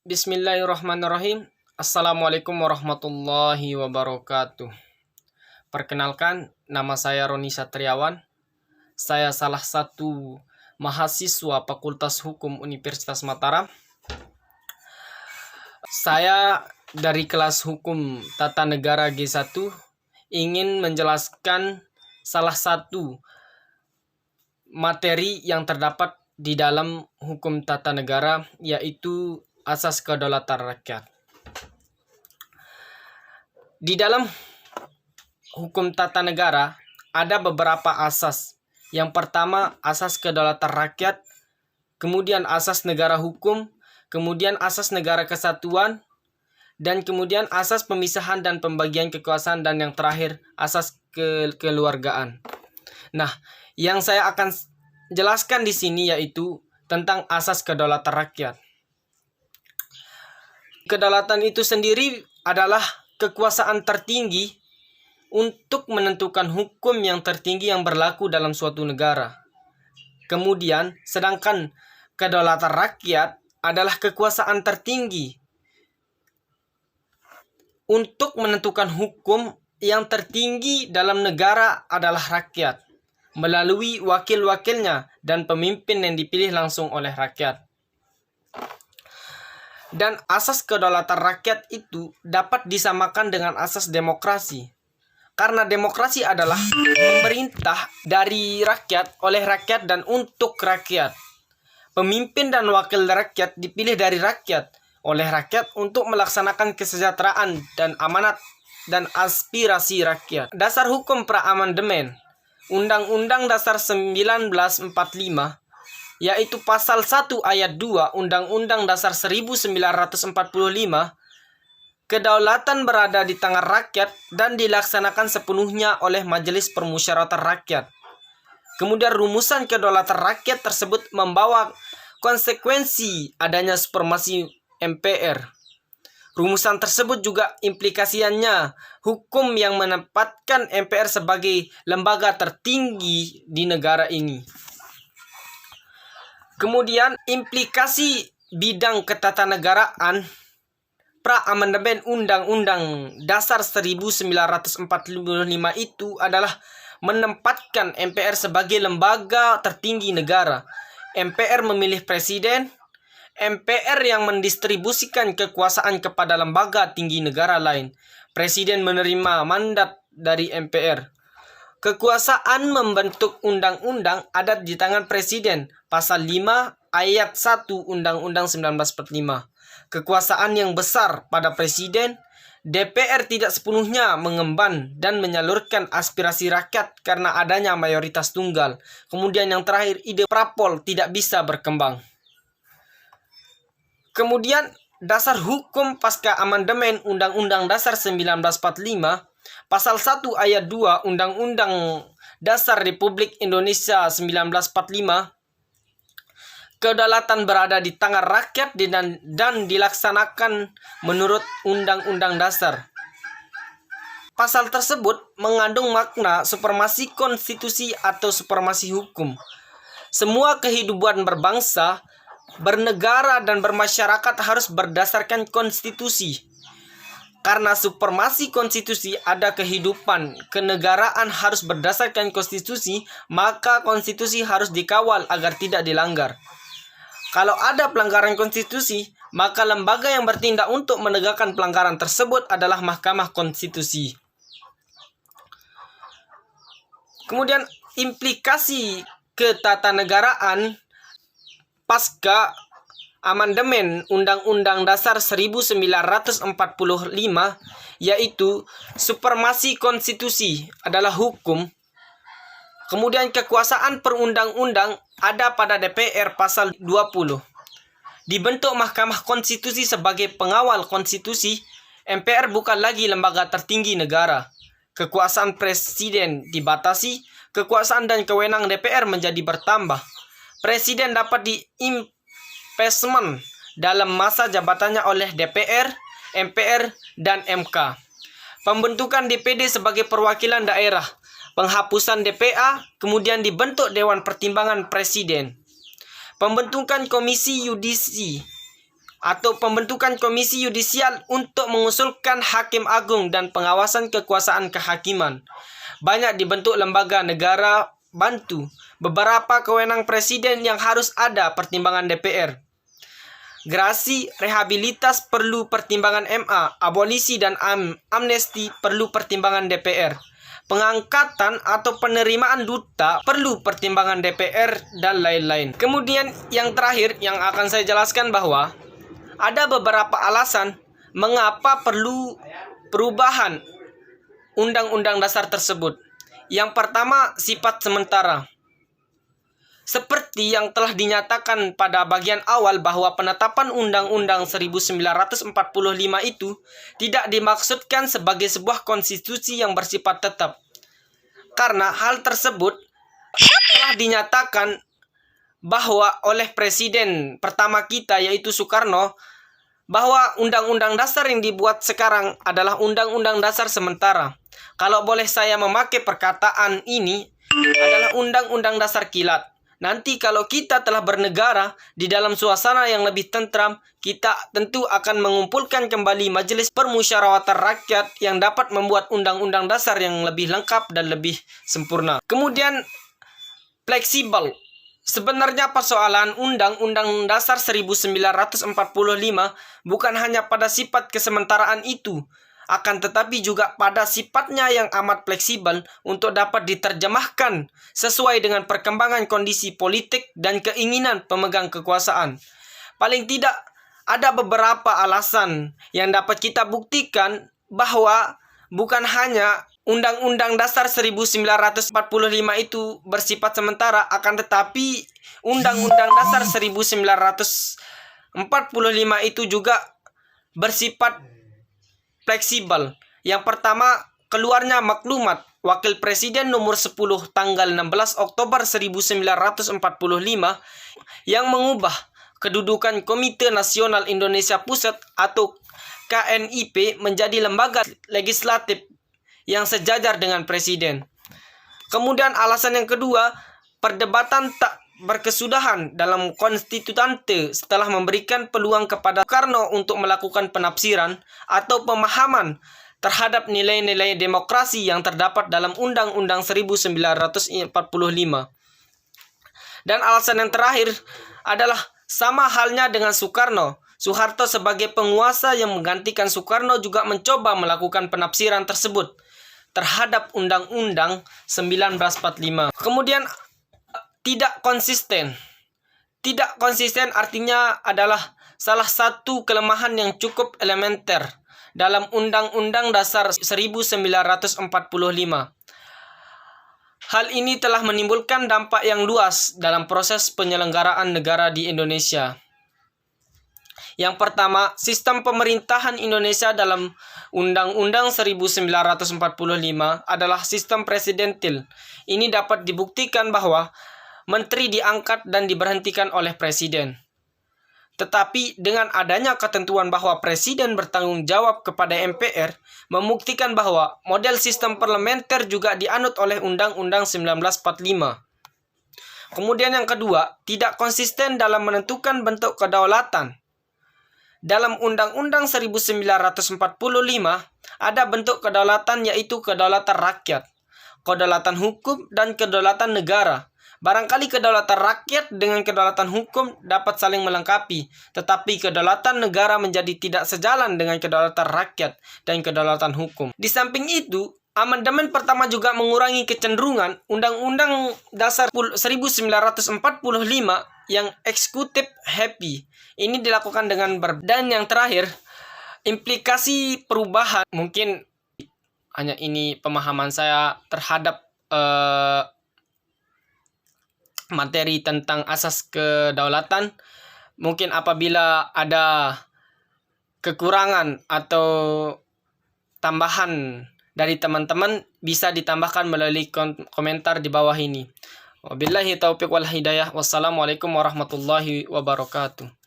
Bismillahirrahmanirrahim. Assalamualaikum warahmatullahi wabarakatuh. Perkenalkan, nama saya Roni Satriawan. Saya salah satu mahasiswa Fakultas Hukum Universitas Mataram. Saya dari kelas Hukum Tata Negara G1 ingin menjelaskan salah satu materi yang terdapat di dalam hukum tata negara, yaitu asas kedaulatan rakyat. Di dalam hukum tata negara ada beberapa asas. Yang pertama, asas kedaulatan rakyat, kemudian asas negara hukum, kemudian asas negara kesatuan, dan kemudian asas pemisahan dan pembagian kekuasaan, dan yang terakhir asas kekeluargaan. Nah, yang saya akan jelaskan di sini yaitu tentang asas kedaulatan rakyat. Kedaulatan itu sendiri adalah kekuasaan tertinggi untuk menentukan hukum yang tertinggi yang berlaku dalam suatu negara. Kemudian, sedangkan kedaulatan rakyat adalah kekuasaan tertinggi untuk menentukan hukum yang tertinggi dalam negara adalah rakyat, melalui wakil-wakilnya dan pemimpin yang dipilih langsung oleh rakyat. Dan asas kedaulatan rakyat itu dapat disamakan dengan asas demokrasi. Karena demokrasi adalah pemerintah dari rakyat, oleh rakyat, dan untuk rakyat. Pemimpin dan wakil rakyat dipilih dari rakyat, oleh rakyat untuk melaksanakan kesejahteraan dan amanat dan aspirasi rakyat. Dasar hukum pra-amandemen Undang-Undang Dasar 1945, yaitu pasal 1 ayat 2 Undang-Undang Dasar 1945, kedaulatan berada di tangan rakyat dan dilaksanakan sepenuhnya oleh Majelis Permusyawaratan Rakyat. Kemudian rumusan kedaulatan rakyat tersebut membawa konsekuensi adanya supremasi MPR. Rumusan tersebut juga implikasinya hukum yang menempatkan MPR sebagai lembaga tertinggi di negara ini. Kemudian implikasi bidang ketatanegaraan pra-amandemen Undang-Undang Dasar 1945 itu adalah menempatkan MPR sebagai lembaga tertinggi negara. MPR memilih presiden, MPR yang mendistribusikan kekuasaan kepada lembaga tinggi negara lain. Presiden menerima mandat dari MPR. Kekuasaan membentuk undang-undang ada di tangan presiden. Pasal 5 ayat 1 Undang-Undang 1945. Kekuasaan yang besar pada presiden. DPR tidak sepenuhnya mengemban dan menyalurkan aspirasi rakyat karena adanya mayoritas tunggal. Kemudian yang terakhir, ide prapol tidak bisa berkembang. Kemudian dasar hukum pasca amandemen Undang-Undang Dasar 1945, pasal 1 ayat 2 Undang-Undang Dasar Republik Indonesia 1945, kedaulatan berada di tangan rakyat dan dilaksanakan menurut Undang-Undang Dasar. Pasal tersebut mengandung makna supremasi konstitusi atau supremasi hukum. Semua kehidupan berbangsa, bernegara, dan bermasyarakat harus berdasarkan konstitusi. Karena supremasi konstitusi ada kehidupan kenegaraan harus berdasarkan konstitusi, maka konstitusi harus dikawal agar tidak dilanggar. Kalau ada pelanggaran konstitusi, maka lembaga yang bertindak untuk menegakkan pelanggaran tersebut adalah Mahkamah Konstitusi. Kemudian implikasi ketatanegaraan pasca amandemen Undang-Undang Dasar 1945, yaitu supremasi konstitusi adalah hukum. Kemudian kekuasaan perundang-undang ada pada DPR pasal 20. Dibentuk Mahkamah Konstitusi sebagai pengawal konstitusi, MPR bukan lagi lembaga tertinggi negara. Kekuasaan presiden dibatasi, kekuasaan dan kewenangan DPR menjadi bertambah. Presiden dapat diimpeachment dalam masa jabatannya oleh DPR, MPR, dan MK. Pembentukan DPD sebagai perwakilan daerah, penghapusan DPA, kemudian dibentuk Dewan Pertimbangan Presiden. Pembentukan Komisi Yudisi atau pembentukan komisi yudisial untuk mengusulkan hakim agung dan pengawasan kekuasaan kehakiman. Banyak dibentuk lembaga negara bantu. Beberapa kewenangan presiden yang harus ada pertimbangan DPR. Gerasi rehabilitas perlu pertimbangan MA, abolisi dan amnesti perlu pertimbangan DPR. Pengangkatan atau penerimaan duta perlu pertimbangan DPR dan lain-lain. Kemudian yang terakhir yang akan saya jelaskan bahwa ada beberapa alasan mengapa perlu perubahan Undang-Undang Dasar tersebut. Yang pertama, sifat sementara. Seperti yang telah dinyatakan pada bagian awal bahwa penetapan Undang-Undang 1945 itu tidak dimaksudkan sebagai sebuah konstitusi yang bersifat tetap. Karena hal tersebut telah dinyatakan bahwa oleh Presiden pertama kita yaitu Soekarno, bahwa Undang-Undang Dasar yang dibuat sekarang adalah Undang-Undang Dasar sementara. Kalau boleh saya memakai perkataan ini, adalah Undang-Undang Dasar kilat. Nanti kalau kita telah bernegara di dalam suasana yang lebih tentram, kita tentu akan mengumpulkan kembali Majelis Permusyawaratan Rakyat yang dapat membuat Undang-Undang Dasar yang lebih lengkap dan lebih sempurna. Kemudian, fleksibel. Sebenarnya persoalan Undang-Undang Dasar 1945 bukan hanya pada sifat kesementaraan itu, akan tetapi juga pada sifatnya yang amat fleksibel untuk dapat diterjemahkan sesuai dengan perkembangan kondisi politik dan keinginan pemegang kekuasaan. Paling tidak ada beberapa alasan yang dapat kita buktikan bahwa bukan hanya Undang-Undang Dasar 1945 itu bersifat sementara, akan tetapi Undang-Undang Dasar 1945 itu juga bersifat fleksibel. Yang pertama, keluarnya maklumat Wakil Presiden nomor 10 tanggal 16 Oktober 1945 yang mengubah kedudukan Komite Nasional Indonesia Pusat atau KNIP menjadi lembaga legislatif yang sejajar dengan Presiden. Kemudian alasan yang kedua, perdebatan tak berkesudahan dalam konstituante setelah memberikan peluang kepada Soekarno untuk melakukan penafsiran atau pemahaman terhadap nilai-nilai demokrasi yang terdapat dalam Undang-Undang 1945. Dan alasan yang terakhir adalah sama halnya dengan Soekarno. Soeharto sebagai penguasa yang menggantikan Soekarno juga mencoba melakukan penafsiran tersebut terhadap Undang-Undang 1945. Kemudian tidak konsisten. Tidak konsisten artinya adalah salah satu kelemahan yang cukup elementer dalam Undang-Undang Dasar 1945. Hal ini telah menimbulkan dampak yang luas dalam proses penyelenggaraan negara di Indonesia. Yang pertama, sistem pemerintahan Indonesia dalam Undang-Undang 1945 adalah sistem presidentil. Ini dapat dibuktikan bahwa menteri diangkat dan diberhentikan oleh presiden. Tetapi dengan adanya ketentuan bahwa presiden bertanggung jawab kepada MPR, membuktikan bahwa model sistem parlementer juga dianut oleh Undang-Undang 1945. Kemudian yang kedua, tidak konsisten dalam menentukan bentuk kedaulatan. Dalam Undang-Undang 1945, ada bentuk kedaulatan yaitu kedaulatan rakyat, kedaulatan hukum, dan kedaulatan negara. Barangkali kedaulatan rakyat dengan kedaulatan hukum dapat saling melengkapi, tetapi kedaulatan negara menjadi tidak sejalan dengan kedaulatan rakyat dan kedaulatan hukum. Di samping itu, amandemen pertama juga mengurangi kecenderungan Undang-Undang Dasar 1945 yang eksekutif happy. Ini dilakukan dengan dan yang terakhir, implikasi perubahan. Mungkin hanya ini pemahaman saya terhadap materi tentang asas kedaulatan. Mungkin apabila ada kekurangan atau tambahan dari teman-teman bisa ditambahkan melalui komentar di bawah ini. Wabillahi taufiq wal hidayah. Wassalamualaikum warahmatullahi wabarakatuh.